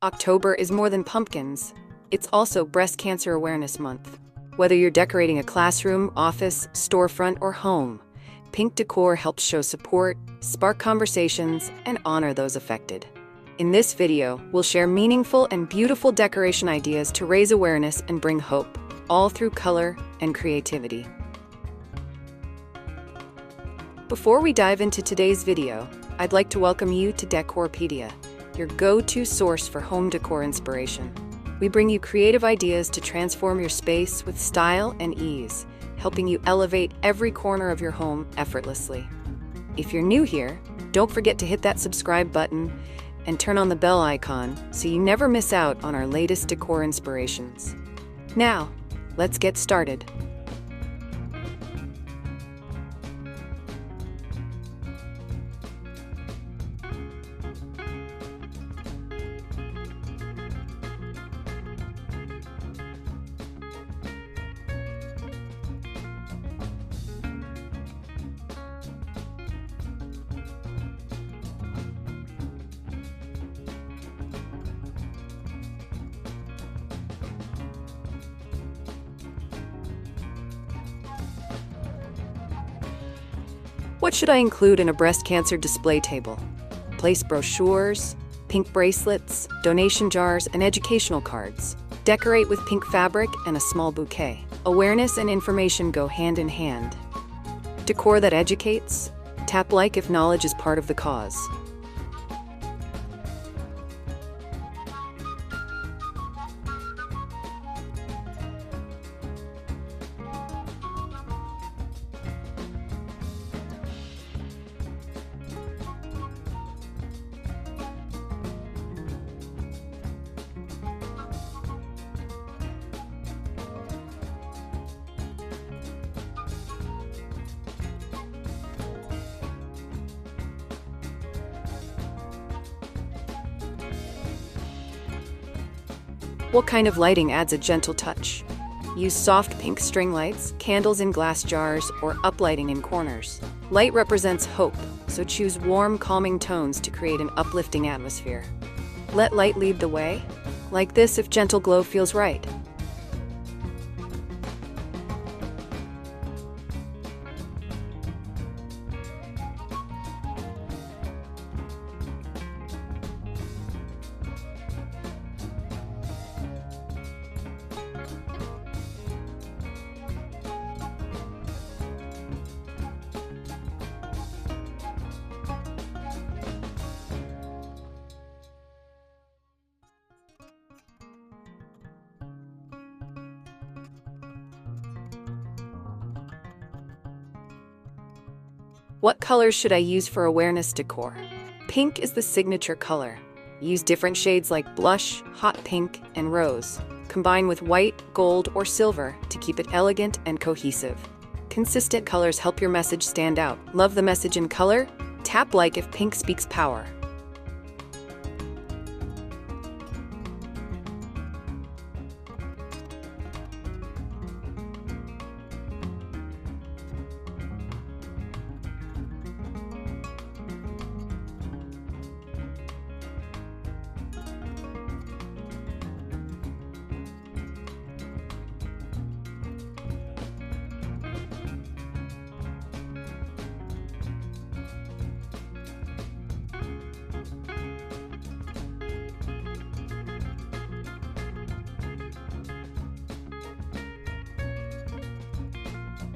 October is more than pumpkins. It's also Breast Cancer Awareness Month. Whether you're decorating a classroom, office, storefront, or home, pink decor helps show support, spark conversations, and honor those affected. In this video, we'll share meaningful and beautiful decoration ideas to raise awareness and bring hope, all through color and creativity. Before we dive into today's video, I'd like to welcome you to Decorpediya, your go-to source for home decor inspiration. We bring you creative ideas to transform your space with style and ease, helping you elevate every corner of your home effortlessly. If you're new here, don't forget to hit that subscribe button and turn on the bell icon so you never miss out on our latest decor inspirations. Now, let's get started. What should I include in a breast cancer display table? Place brochures, pink bracelets, donation jars, and educational cards. Decorate with pink fabric and a small bouquet. Awareness and information go hand in hand. Decor that educates. Tap like if knowledge is part of the cause. What kind of lighting adds a gentle touch? Use soft pink string lights, candles in glass jars, or uplighting in corners. Light represents hope, so choose warm, calming tones to create an uplifting atmosphere. Let light lead the way, like this if gentle glow feels right. What colors should I use for awareness decor? Pink is the signature color. Use different shades like blush, hot pink, and rose. Combine with white, gold, or silver to keep it elegant and cohesive. Consistent colors help your message stand out. Love the message in color? Tap like if pink speaks power.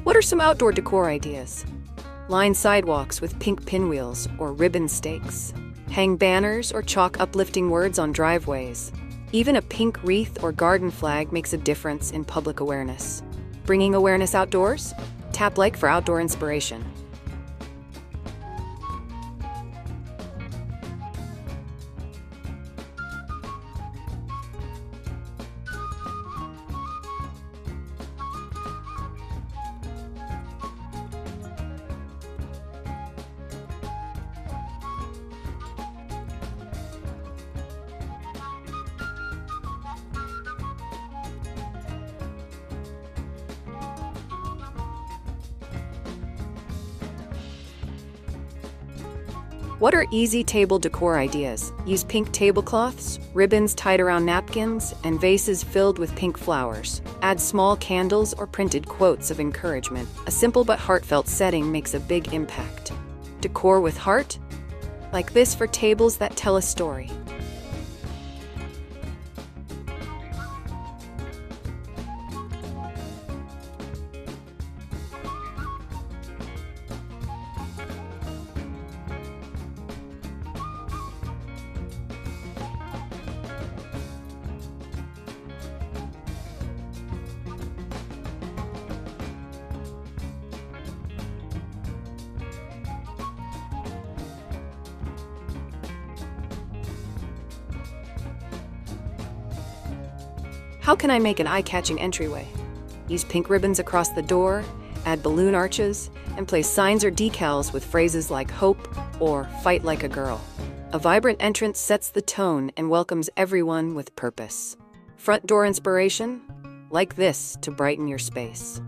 What are some outdoor decor ideas? Line sidewalks with pink pinwheels or ribbon stakes. Hang banners or chalk uplifting words on driveways. Even a pink wreath or garden flag makes a difference in public awareness. Bringing awareness outdoors? Tap like for outdoor inspiration. What are easy table decor ideas? Use pink tablecloths, ribbons tied around napkins, and vases filled with pink flowers. Add small candles or printed quotes of encouragement. A simple but heartfelt setting makes a big impact. Decor with heart? Like this for tables that tell a story. How can I make an eye-catching entryway? Use pink ribbons across the door, add balloon arches, and place signs or decals with phrases like hope or fight like a girl. A vibrant entrance sets the tone and welcomes everyone with purpose. Front door inspiration? Like this to brighten your space.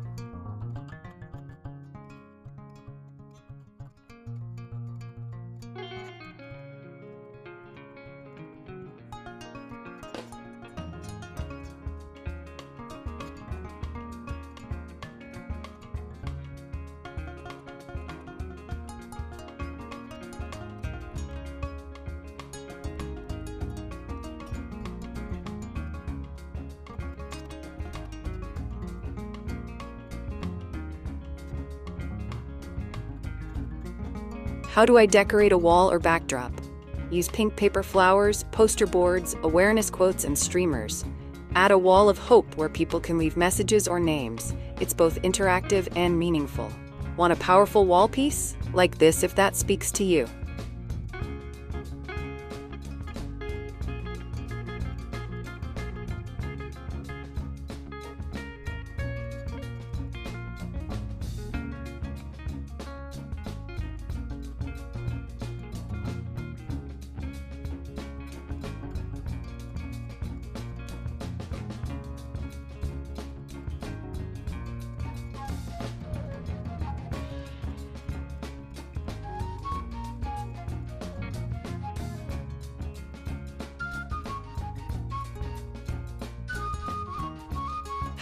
How do I decorate a wall or backdrop? Use pink paper flowers, poster boards, awareness quotes, and streamers. Add a wall of hope where people can leave messages or names. It's both interactive and meaningful. Want a powerful wall piece? Like this if that speaks to you.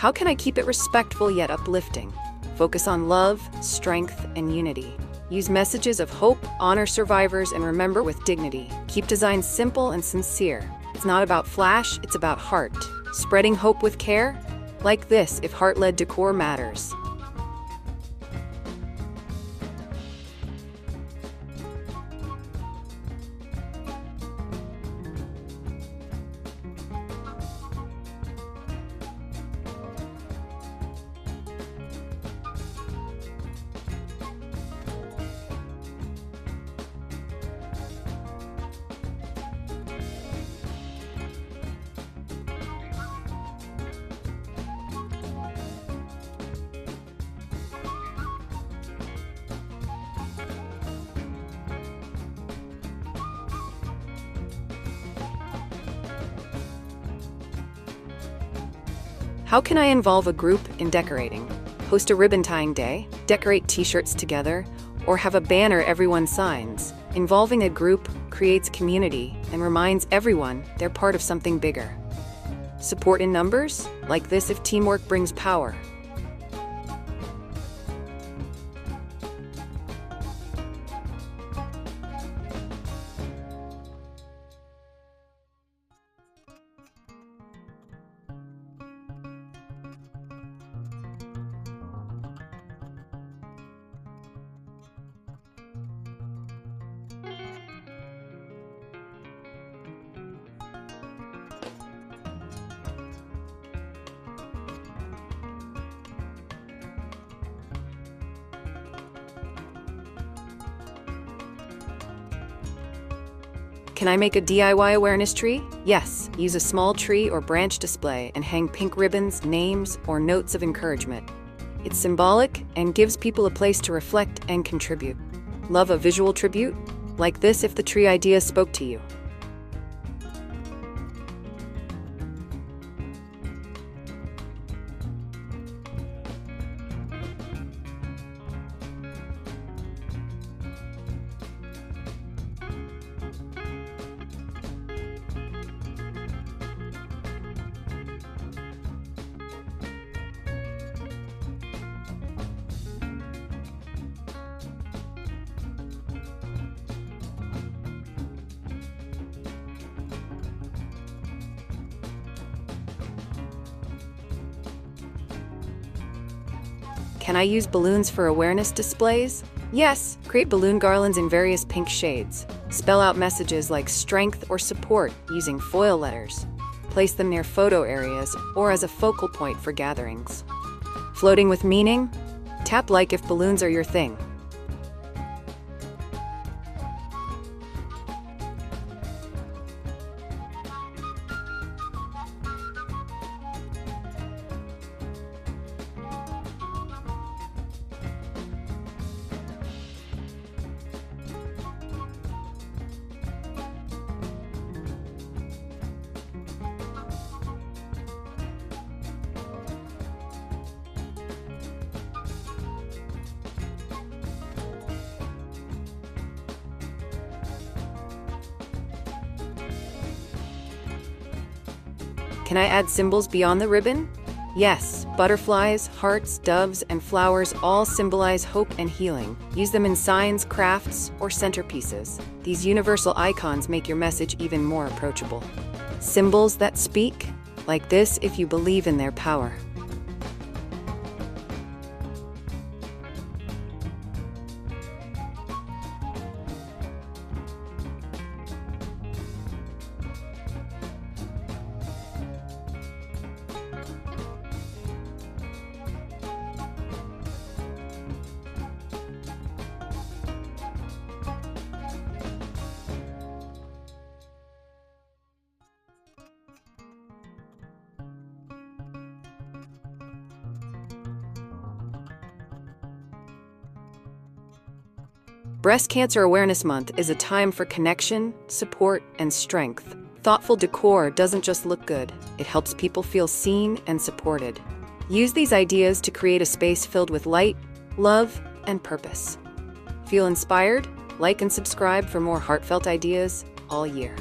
How can I keep it respectful yet uplifting? Focus on love, strength, and unity. Use messages of hope, honor survivors, and remember with dignity. Keep design simple and sincere. It's not about flash, it's about heart. Spreading hope with care? Like this if heart-led decor matters. How can I involve a group in decorating? Host a ribbon tying day, decorate t-shirts together, or have a banner everyone signs. Involving a group creates community and reminds everyone they're part of something bigger. Support in numbers? Like this if teamwork brings power. Can I make a DIY awareness tree? Yes, use a small tree or branch display and hang pink ribbons, names, or notes of encouragement. It's symbolic and gives people a place to reflect and contribute. Love a visual tribute? Like this if the tree idea spoke to you. Can I use balloons for awareness displays? Yes, create balloon garlands in various pink shades. Spell out messages like strength or support using foil letters. Place them near photo areas or as a focal point for gatherings. Floating with meaning? Tap like if balloons are your thing. Can I add symbols beyond the ribbon? Yes, butterflies, hearts, doves, and flowers all symbolize hope and healing. Use them in signs, crafts, or centerpieces. These universal icons make your message even more approachable. Symbols that speak, like this if you believe in their power. Breast Cancer Awareness Month is a time for connection, support, and strength. Thoughtful decor doesn't just look good, it helps people feel seen and supported. Use these ideas to create a space filled with light, love, and purpose. Feel inspired? Like and subscribe for more heartfelt ideas all year.